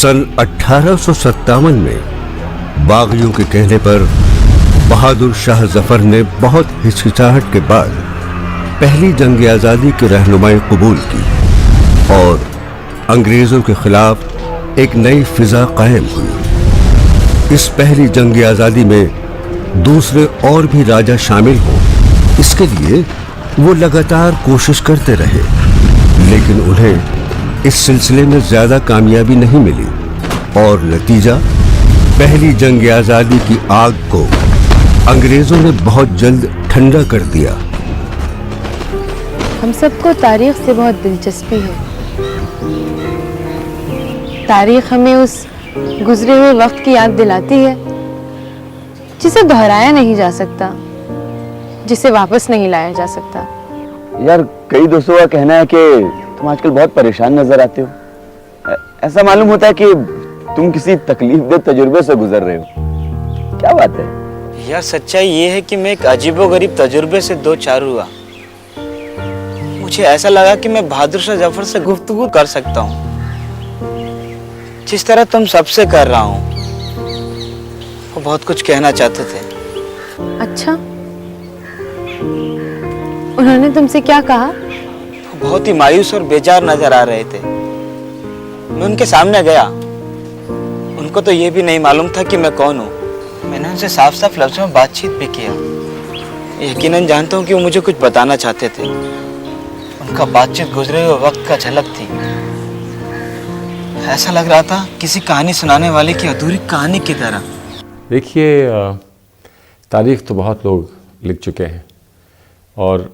सन 1857 में बागियों के कहने पर बहादुर शाह जफर ने बहुत हिचकिचाहट के बाद पहली जंग आज़ादी की रहनुमाई कबूल की और अंग्रेज़ों के खिलाफ एक नई फिजा कायम हुई। इस पहली जंग आज़ादी में दूसरे और भी राजा शामिल हों, इसके लिए वो लगातार कोशिश करते रहे, लेकिन उन्हें इस सिलसिले में ज्यादा कामयाबी नहीं मिली और नतीजा पहली जंग आज़ादी की आग को अंग्रेजों ने बहुत जल्द ठंडा कर दिया। हम सबको तारीख से बहुत दिलचस्पी है। तारीख हमें उस गुजरे हुए वक्त की याद दिलाती है जिसे दोहराया नहीं जा सकता, जिसे वापस नहीं लाया जा सकता। यार, कई दोस्तों का कहना है कि तुम आजकल बहुत परेशान नजर आते हो। ऐसा मालूम होता है कि तुम किसी तकलीफदेह तजुर्बे से गुजर रहे हो। क्या बात है? यार, सच्चाई ये है कि मैं एक अजीबोगरीब तजुर्बे से दो चार हुआ। मुझे ऐसा लगा कि मैं बहादुर शाह जफर से गुफ्तगू कर सकता हूँ, जिस तरह तुम सबसे कर रहा हूँ। वो बहुत कुछ कहना चाहते थे। अच्छा, उन्होंने तुमसे क्या कहा? वो बहुत ही मायूस और बेजार नजर आ रहे थे। मैं उनके सामने गया। उनको तो ये भी नहीं मालूम था कि मैं कौन हूँ। मैंने उनसे साफ साफ लफ्जों में बातचीत भी किया। यकीनन जानता हूँ कि वो मुझे कुछ बताना चाहते थे। उनका बातचीत गुजरे हुए वक्त का झलक थी। ऐसा लग रहा था किसी कहानी सुनाने वाले की अधूरी कहानी की तरह। देखिए, तारीख तो बहुत लोग लिख चुके हैं और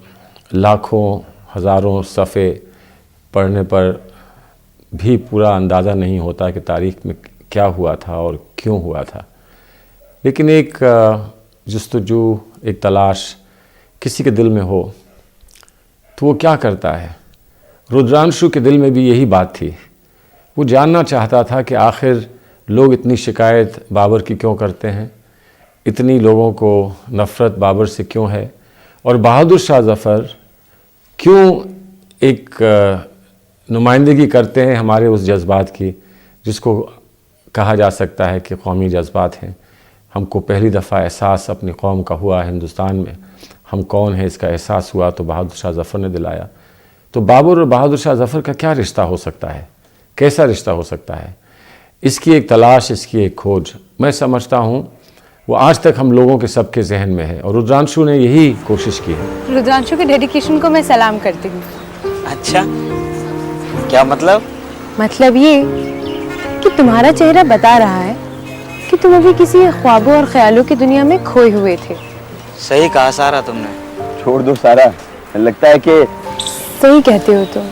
लाखों हज़ारों सफ़े पढ़ने पर भी पूरा अंदाज़ा नहीं होता कि तारीख में क्या हुआ था और क्यों हुआ था। लेकिन एक जस्तजू, एक तलाश किसी के दिल में हो तो वो क्या करता है। रुद्रांशु के दिल में भी यही बात थी। वो जानना चाहता था कि आखिर लोग इतनी शिकायत बाबर की क्यों करते हैं, इतनी लोगों को नफ़रत बाबर से क्यों है, और बहादुर शाह ज़फ़र क्यों एक नुमाइंदगी करते हैं हमारे उस जज्बात की जिसको कहा जा सकता है कि कौमी जज्बात हैं। हमको पहली दफ़ा एहसास अपनी कौम का हुआ हिंदुस्तान में, हम कौन हैं इसका एहसास हुआ तो बहादुर शाह ज़फ़र ने दिलाया। तो बाबर और बहादुर शाह ज़फ़र का क्या रिश्ता हो सकता है, कैसा रिश्ता हो सकता है, इसकी एक तलाश, इसकी एक खोज मैं समझता हूँ वो आज तक हम लोगों के सबके जहन में है और रुद्रांशु ने यही कोशिश की है। रुद्रांशु के डेडिकेशन को मैं सलाम करती हूँ। अच्छा, क्या मतलब? मतलब ये कि तुम्हारा चेहरा बता रहा है कि तुम अभी किसी ख्वाबों और ख्यालों की दुनिया में खोए हुए थे। सही कहा सारा तुमने। छोड़ दो सारा, लगता है कि सही कहते हो तुम।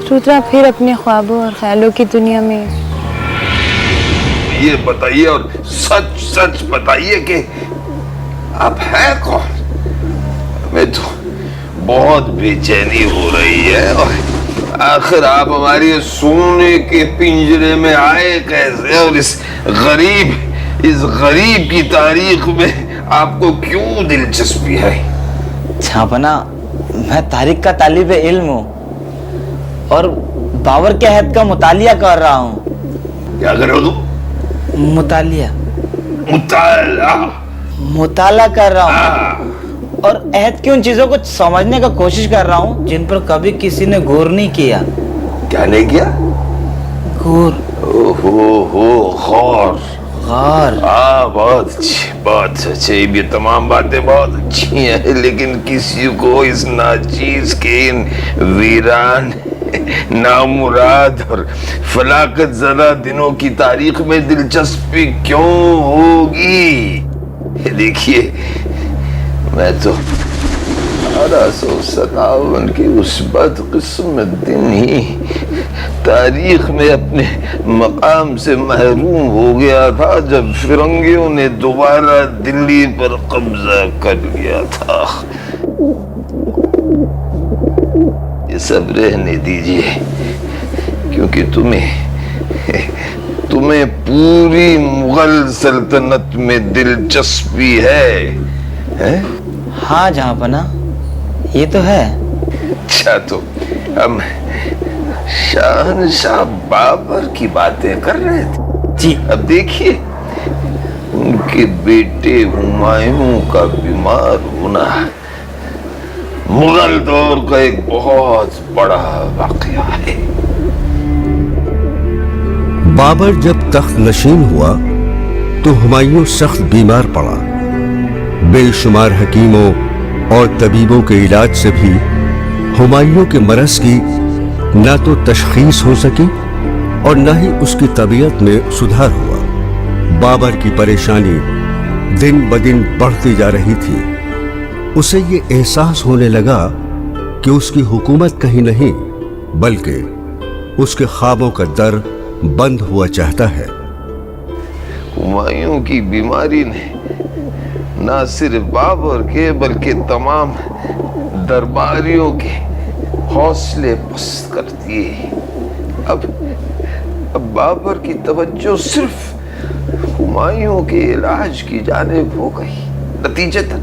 रुद्रा फिर अपने ख्वाबों और ख्यालों की दुनिया में। ये बताइए और सच सच बताइए कि आप हैं कौन? हमें तो बहुत बेचैनी हो रही है और आखिर आप हमारी सोने के पिंजरे में आए कैसे, और इस गरीब की तारीख में आपको क्यों दिलचस्पी है? छापना, मैं तारीख का तालिब इल्म हूँ और बाबर के अहद का मुतालिया कर रहा हूँ। क्या कर रहे हो तुम? मुताला कर रहा हूँ और अहद की उन चीजों को समझने का कोशिश कर रहा हूँ जिन पर कभी किसी ने गौर नहीं किया। क्या नहीं किया? गौर। गौर। गौर। बहुत अच्छी। ये तमाम बातें बहुत अच्छी हैं, लेकिन किसी को इस नाचीज के इन वीरान, नामुराद और फलाकत ज़दा दिनों की तारीख में दिलचस्पी क्यों होगी? देखिए, मैं तो 1857 की उस बदकिस्मत दिन ही तारीख में अपने मकाम से महरूम हो गया था जब फिरंगियों ने दोबारा दिल्ली पर कब्जा कर लिया था। ये सब रहने दीजिए, क्योंकि तुम्हें पूरी मुगल सल्तनत में दिलचस्पी है? हाँ जहाँपना, ये तो है। अच्छा, तो हम शहंशाह बाबर की बातें कर रहे थे। जी। अब देखिए, उनके बेटे हुमायूं का बीमार होना मुगल दौर का एक बहुत बड़ा वाकया है। बाबर जब तख्त नशीन हुआ तो हुमायूं सख्त बीमार पड़ा। बेशुमार हकीमों और तबीबों के इलाज से भी हुमायूं के मरज की ना तो तशखीस हो सकी और न ही उसकी तबीयत में सुधार हुआ। बाबर की परेशानी दिन ब दिन बढ़ती जा रही थी। उसे ये एहसास होने लगा कि उसकी हुकूमत कहीं नहीं बल्कि उसके ख्वाबों का दर बंद हुआ चाहता है। हुमायूं की बीमारी ने न सिर्फ बाबर के बल्कि तमाम दरबारियों के हौसले पस्त कर दिए। अब बाबर की तवज्जो सिर्फ हुमायूं के इलाज की जानिब हो गई। नतीजतन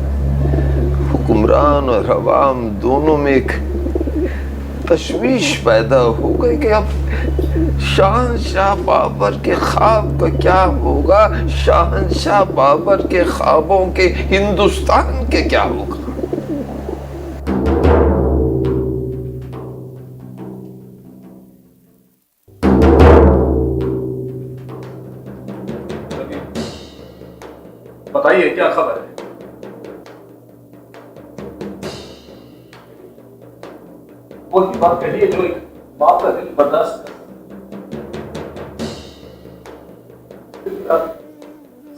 हुक्मरान और अवाम दोनों में एक तशवीश पैदा हो गई कि अब शहंशाह बाबर के ख्वाब का क्या होगा, शहंशाह बाबर के ख्वाबों के हिंदुस्तान के क्या होगा। बताइए क्या खबर है? वो की बात कहिए जो एक बाप का दिल बर्दाश्त कर।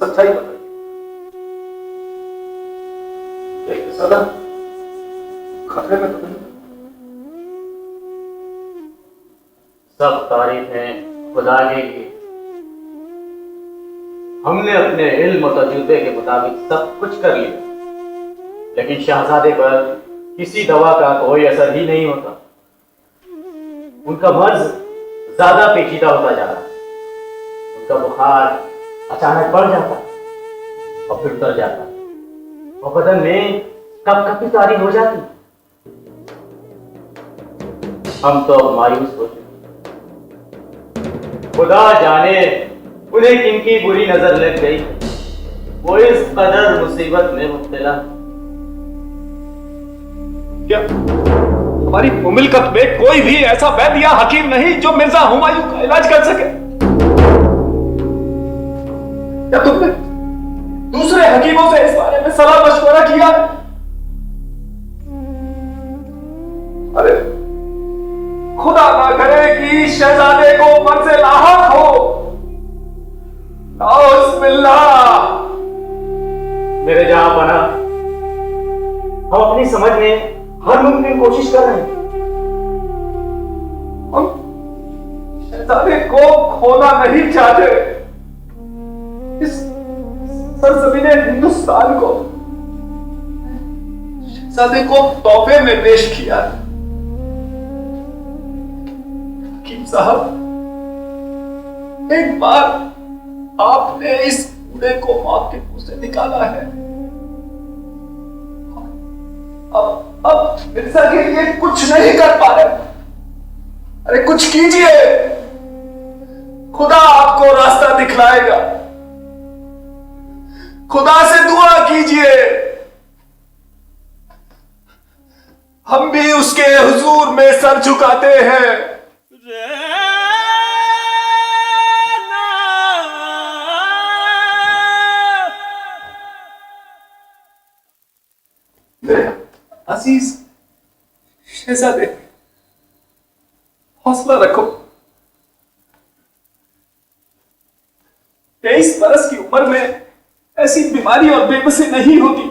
सच्चाई बताइए। सदा खतरे में तो नहीं? सब तारीफें खुदा के लिए। हमने अपने इल्म और तजुर्बे के मुताबिक सब कुछ कर लिया, लेकिन शहजादे पर किसी दवा का कोई असर ही नहीं होता। उनका मर्ज ज्यादा पेचीदा होता जा रहा है। उनका बुखार अचानक बढ़ जाता और फिर उतर जाता और बदन में कपकपी तारी हो जाती। हम तो मायूस हो चुके। खुदा जाने उन्हें किनकी बुरी नजर लग गई, वो इस कदर मुसीबत में मुब्तला। क्या हमारी मुमलिकत में कोई भी ऐसा वैद्य या हकीम नहीं जो मिर्जा हुमायूं का इलाज कर सके? क्या तुमने दूसरे हकीमों से इस बारे में सलाह मशवरा किया? अरे खुदा ना करे कि शहजादे को मन से लाहक हो। मेरे जहां पना, हम अपनी समझ में हर मुमकिन कोशिश कर रहे हैं। हम शहजादे को खोना नहीं चाहते। इस सरजमीने हिंदुस्तान को शहजादे को तोहफे में पेश किया। हकीम साहब, एक बार आपने इस बूढ़े को मौत के मुंह से निकाला है। अब मिर्जा के लिए कुछ नहीं कर पा रहे। अरे कुछ कीजिए, खुदा आपको रास्ता दिखलाएगा। खुदा से दुआ कीजिए। हम भी उसके हुजूर में सर झुकाते हैं। अजीज शहजादे, हौसला रखो। 23 बरस की उम्र में ऐसी बीमारी और बेबसी नहीं होती।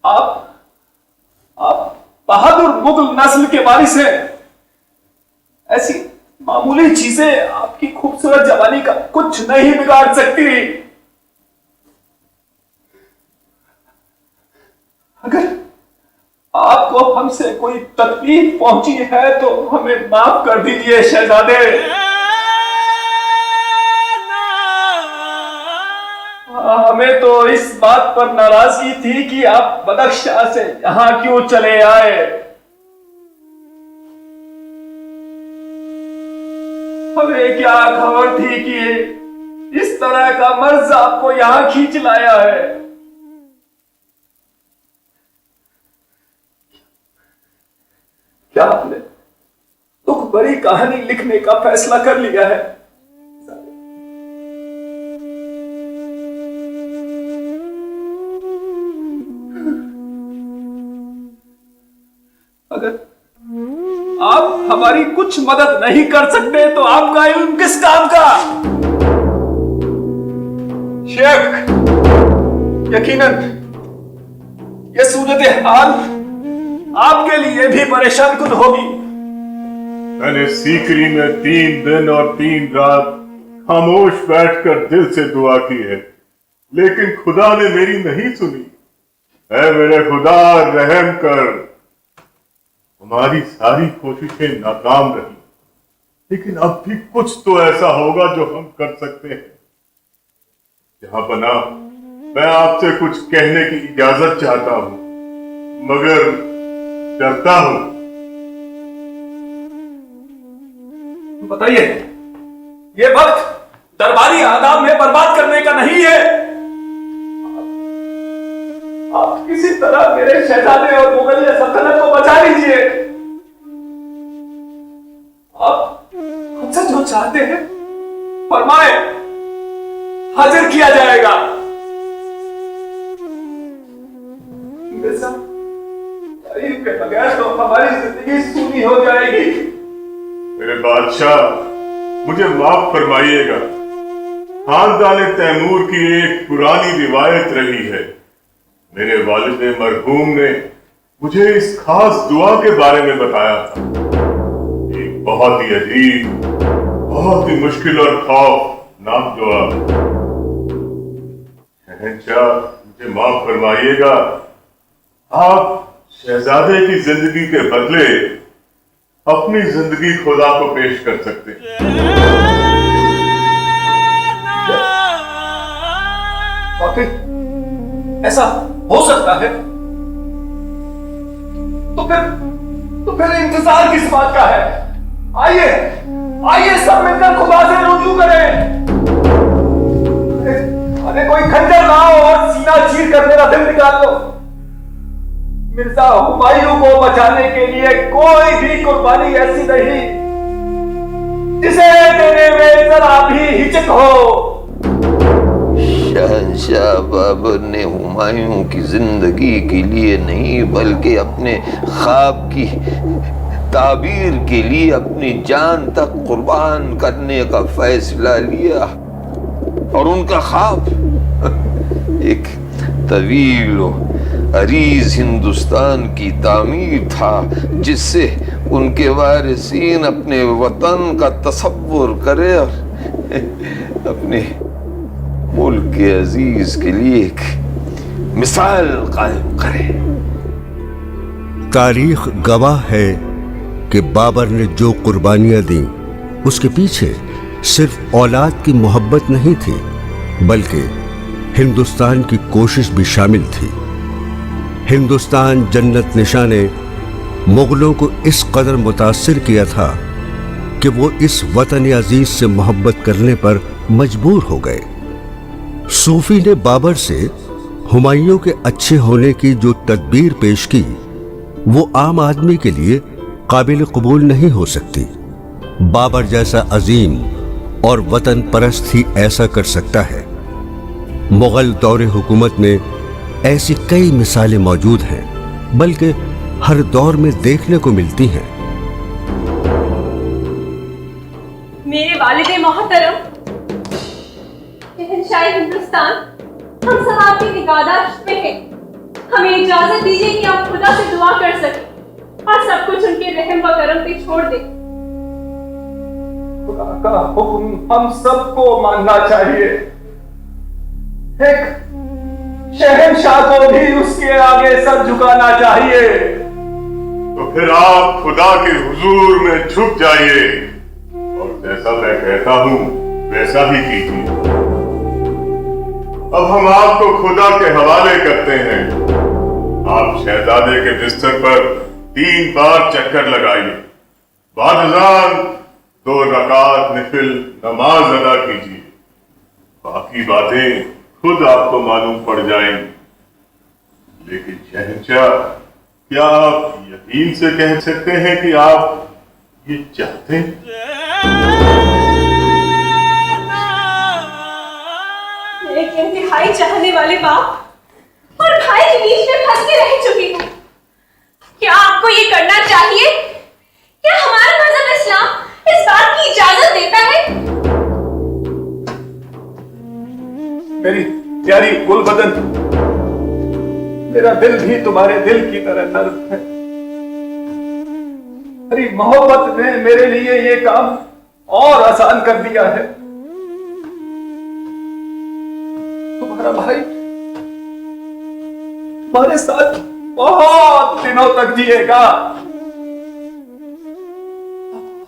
आप बहादुर मुगल नस्ल के वारिस हैं। ऐसी मामूली चीजें आपकी खूबसूरत जवानी का कुछ नहीं बिगाड़ सकती। अगर आपको हमसे कोई तकलीफ पहुंची है तो हमें माफ कर दीजिए शहजादे। हमें तो इस बात पर नाराजगी थी कि आप बदख्शां से यहां क्यों चले आए। हमें क्या खबर थी कि इस तरह का मर्ज आपको यहां खींच लाया है। क्या आपने दुख भरी कहानी लिखने का फैसला कर लिया है? अगर आप हमारी कुछ मदद नहीं कर सकते तो आपका इल्म किस काम का? शेख, यकीनन ये सूरत हाल आपके लिए भी परेशान कुन होगी। मैंने सीकरी में 3 दिन और 3 रात खामोश बैठकर दिल से दुआ की है, लेकिन खुदा ने मेरी नहीं सुनी। ऐ मेरे खुदा, रहम कर। हमारी सारी कोशिशें नाकाम रही, लेकिन अब भी कुछ तो ऐसा होगा जो हम कर सकते हैं। जहां बना, मैं आपसे कुछ कहने की इजाजत चाहता हूं, मगर डरता हूं। बताइए, ये वक्त दरबारी आदाब में बर्बाद करने का नहीं है। आप किसी तरह मेरे शहजादे और मुगलिया सल्तनत को बचा लीजिए। आप हमसे जो चाहते हैं फरमाए, हाजिर किया जाएगा। तारीफ के बगैर तो हमारी जिंदगी सूनी हो जाएगी। मेरे बादशाह, मुझे माफ फरमाइएगा। खानदान तैमूर की एक पुरानी रिवायत रही है। मेरे वालिद मरहूम ने मुझे इस खास दुआ के बारे में बताया था। एक बहुत ही अजीब, बहुत ही मुश्किल और खौफनाक दुआ। शहंशाह, मुझे माफ फरमाइएगा। आप शहजादे की जिंदगी के बदले अपनी जिंदगी खुदा को पेश कर सकते हैं। ऐसा हो सकता है? तो फिर इंतजार किस बात का है? आइए, आइए सब मिलकर खुदा से रुजू करें। अरे कोई खंजर लाओ और सीना चीर कर मेरा दिल निकाल लो। मिर्जा हुमायूं को बचाने के लिए कोई भी कुर्बानी ऐसी नहीं जिसे देने में जरा भी हिचक हो। शहंशाह बाबर ने हुमायूं की जिंदगी के लिए नहीं, बल्कि अपने ख्वाब की ताबीर के लिए अपनी जान तक कुर्बान करने का फैसला लिया। और उनका ख्वाब एक तवील अरीज हिंदुस्तान की तामीर था, जिससे उनके वारिसीन अपने वतन का तसव्वुर करे और अपने मुल्क के अजीज के लिए एक मिसाल कायम करे। तारीख गवाह है कि बाबर ने जो कुर्बानियां दी, उसके पीछे सिर्फ औलाद की मोहब्बत नहीं थी, बल्कि हिंदुस्तान की कोशिश भी शामिल थी। हिंदुस्तान जन्नत निशा ने मुगलों को इस कदर मुतासिर किया था कि वो इस वतन अजीज से मोहब्बत करने पर मजबूर हो गए। सूफी ने बाबर से हुमायूं के अच्छे होने की जो तदबीर पेश की, वो आम आदमी के लिए काबिल कबूल नहीं हो सकती। बाबर जैसा अजीम और वतन परस्त ही ऐसा कर सकता है। मुगल दौरे हुकूमत में ऐसी कई मिसालें मौजूद हैं, बल्कि हर दौर में देखने को मिलती हैं। मेरे वालिद मोहतरम, शहंशाह हिंदुस्तान, हम सब आपकी निगाहदाश्त में हैं। हमें इजाजत दीजिए कि आप खुदा से दुआ कर सकें और सब कुछ उनके रहम व करम पे छोड़ दें। खुदा का हुक्म हम सबको मानना चाहिए। एक शहंशाह को भी उसके आगे सर झुकाना चाहिए। तो फिर आप खुदा के हुजूर में झुक जाइए और जैसा मैं कहता हूं वैसा ही कीजिए। अब हम आपको खुदा के हवाले करते हैं। आप शहजादे के बिस्तर पर 3 बार चक्कर लगाइए। बाद अज़ान 2 रकात नफिल नमाज अदा कीजिए, बाकी बातें खुद आपको मालूम पड़ जाएंगी। लेकिन शहंशाह, क्या आप यकीन से कह सकते हैं कि आप ये चाहते हैं? एक इंतहाई चाहने वाले बाप और भाई के बीच में फंस के रह चुकी हूँ। क्या आपको ये करना चाहिए? क्या हमारा मजहब इस्लाम इस बात की इजाजत देता है? मेरी प्यारी गुलबदन, मेरा दिल भी तुम्हारे दिल की तरह नर्म है। मेरी मोहब्बत ने मेरे लिए ये काम और आसान कर दिया है। तुम्हारा भाई हमारे साथ बहुत दिनों तक जिएगा।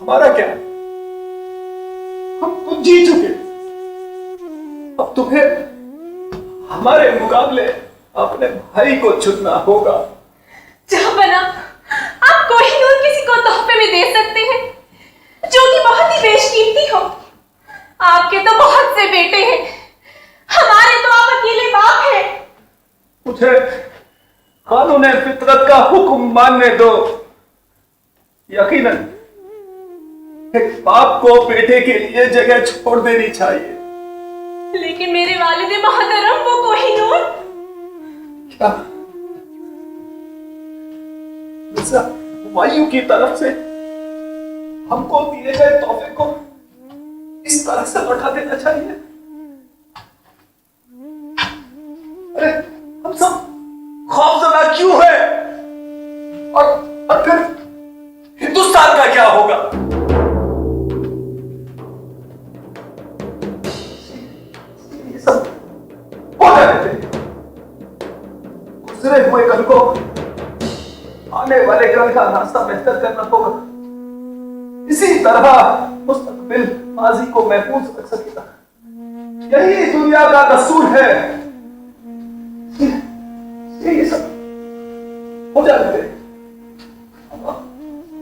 हमारा क्या, हम तो जी चुके। अब तुम्हें हमारे मुकाबले अपने भाई को चुनना होगा। जहां बना आप कोहिनूर किसी को तोहफे में दे सकते हैं जो कि बहुत ही बेशकीमती हो। आपके तो बहुत से बेटे हैं, हमारे तो आप अकेले बाप हैं। मुझे कानून फितरत का हुक्म मानने दो। यकीनन एक बाप को बेटे के लिए जगह छोड़ देनी चाहिए। लेकिन मेरे वालिद मोहतरम वो कोहिनूर। क्या हुमायूं की तरफ से हमको दिए गए तोहफे को इस तरह से लौटा देना चाहिए? अरे हम सब खौफजदा क्यों है? और फिर हिंदुस्तान का क्या होगा? ये सब हो जाने दे। गुजरे हुए कल को आने वाले कल का रास्ता बेहतर करना होगा। इसी तरह मुस्तकबिल माजी को महफूज रख सकेगा। यही दुनिया का दस्तूर है। ये सब हो जाने दे।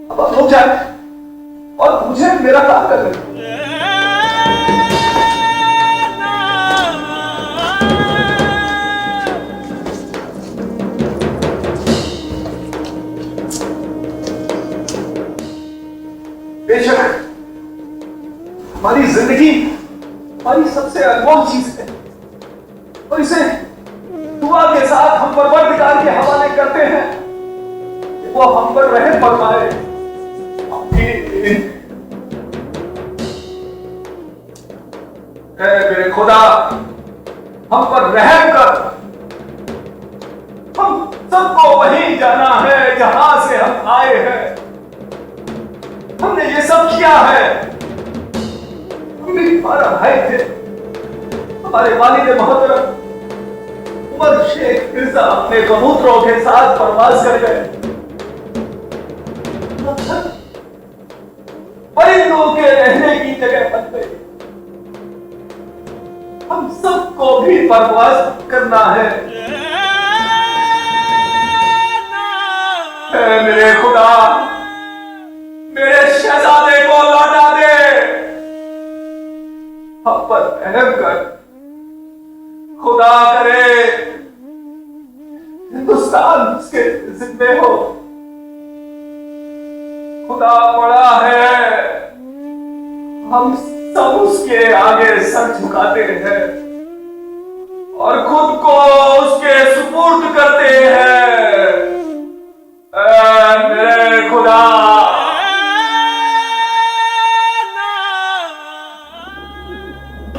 अब हो जाए और मुझे मेरा काम करने दो। बेशक हमारी जिंदगी हमारी सबसे अनमोल चीज है और इसे दुआ के साथ हम परवरदिगार के हवाले करते हैं कि वो हम पर रहम फरमाए। मेरे खुदा हम पर रहम कर। हम सबको वहीं जाना है जहां से हम आए हैं। हमने ये सब किया है। हम भी हमारा भाई थे। हमारे वालिद मोहतरम उमर शेख मिर्जा अपने कबूतरों के साथ परवाज कर गए। परिंदों के रहने की जगह बन गई। हम सबको भी परवाज करना है। मेरे खुदा मेरे शहजादे को लौटा दे। हम पर रहम कर। खुदा करे हिंदुस्तान उसके जिम्मे हो। खुदा बड़ा है, हम सब उसके आगे सर झुकाते हैं और खुद को उसके सुपुर्द करते हैं। मेरे खुदा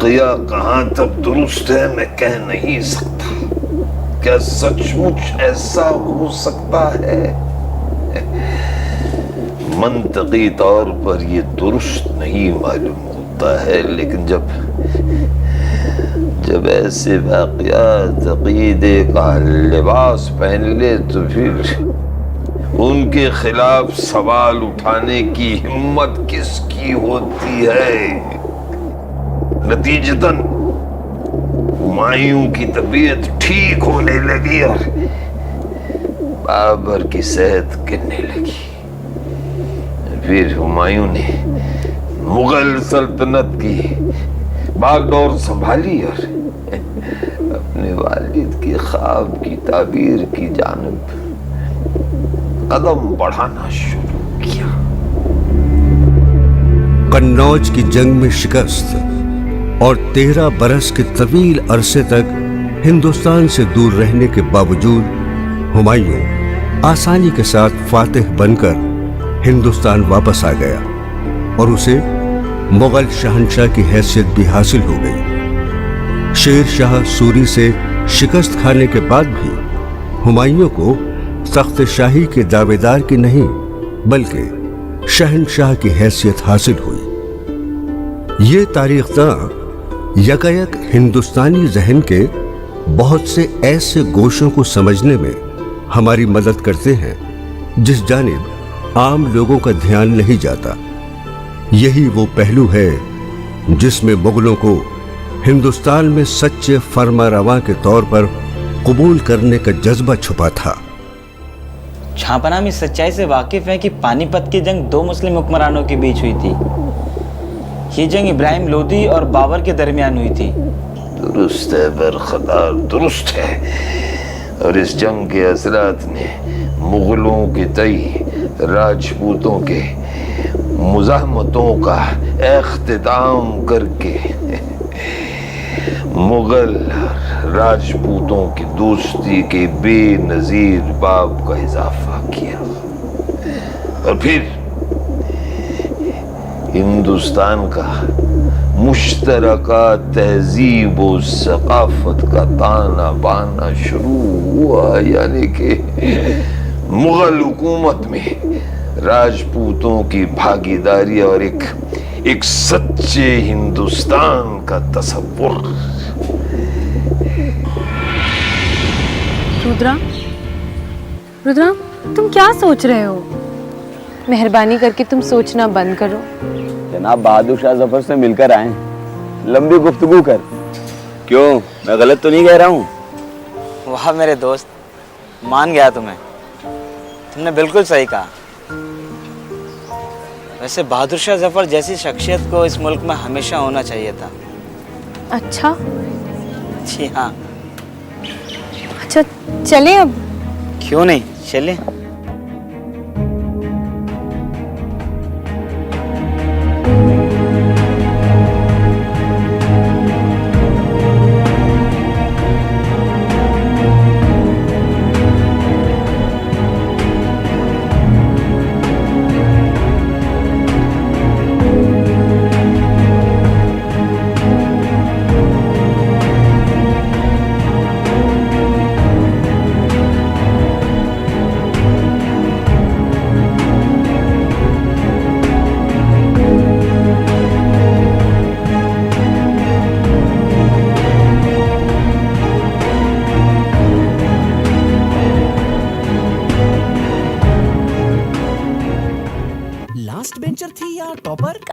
क़िया कहां तक दुरुस्त है मैं कह नहीं सकता। क्या सचमुच ऐसा हो सकता है? मंतकी तौर पर यह दुरुस्त नहीं मालूम होता है, लेकिन जब ऐसे वाक़यात अक़ीदे का लिबास पहन ले तो फिर उनके खिलाफ सवाल उठाने की हिम्मत किसकी होती है? नतीजतन हुमायूं की तबीयत ठीक होने लगी और बाबर की सेहत गिरने लगी। फिर हुमायूं ने मुगल सल्तनत की बागडोर संभाली और अपने वालिद के ख्वाब की ताबीर की जानिब कदम बढ़ाना शुरू किया। कन्नौज की जंग में शिकस्त और 13 बरस के तवील अरसे तक हिंदुस्तान से दूर रहने के बावजूद हुमायूं आसानी के साथ फातिह बनकर हिंदुस्तान वापस आ गया और उसे मुगल शहंशाह की हैसियत भी हासिल हो गई। शेर शाह सूरी से शिकस्त खाने के बाद भी हुमायूं को तख्त शाही के दावेदार की नहीं बल्कि शहंशाह की हैसियत हासिल हुई। ये तारीखदां यकायक हिंदुस्तानी जहन के बहुत से ऐसे गोशों को समझने में हमारी मदद करते हैं जिस जानिब आम लोगों का ध्यान नहीं जाता। यही वो पहलू है जिसमें मुगलों को हिंदुस्तान में सच्चे फरमारवां के तौर पर कबूल करने का जज्बा छुपा था। छापना में सच्चाई से वाकिफ है कि पानीपत की जंग 2 मुस्लिम हुक्मरानों के बीच हुई थी। ये जंग इब्राहिम लोदी और बाबर के दरमियान हुई थी। दुरुस्त है बरखदार, दुरुस्त है। और इस जंग के असरात ने मुगलों के तई राजपूतों के मुज़ाहमतों का इख्तिताम करके मुगल राजपूतों की दोस्ती के बेनजीर बाब का इजाफा किया और फिर हिंदुस्तान का मुश्तरका तहजीब और सकाफत का ताना बाना शुरू हुआ। यानी कि मुगल हुकूमत में राजपूतों की भागीदारी और एक सच्चे हिंदुस्तान का तसव्वुर। रुद्रा, तुम क्या सोच रहे हो? मेहरबानी करके तुम सोचना बंद करो। जनाब बहादुर शाह जफर से मिलकर आए, लंबी गुफ्तगू कर। क्यों, मैं गलत तो नहीं कह रहा हूँ? वाह मेरे दोस्त, मान गया तुम्हें। तुमने बिल्कुल सही कहा। वैसे बहादुर शाह जफर जैसी शख्सियत को इस मुल्क में हमेशा होना चाहिए था। अच्छा? जी हाँ। अच्छा चलें अब? क्यों नहीं, चलें। लास्ट बेंचर थी या टॉपर?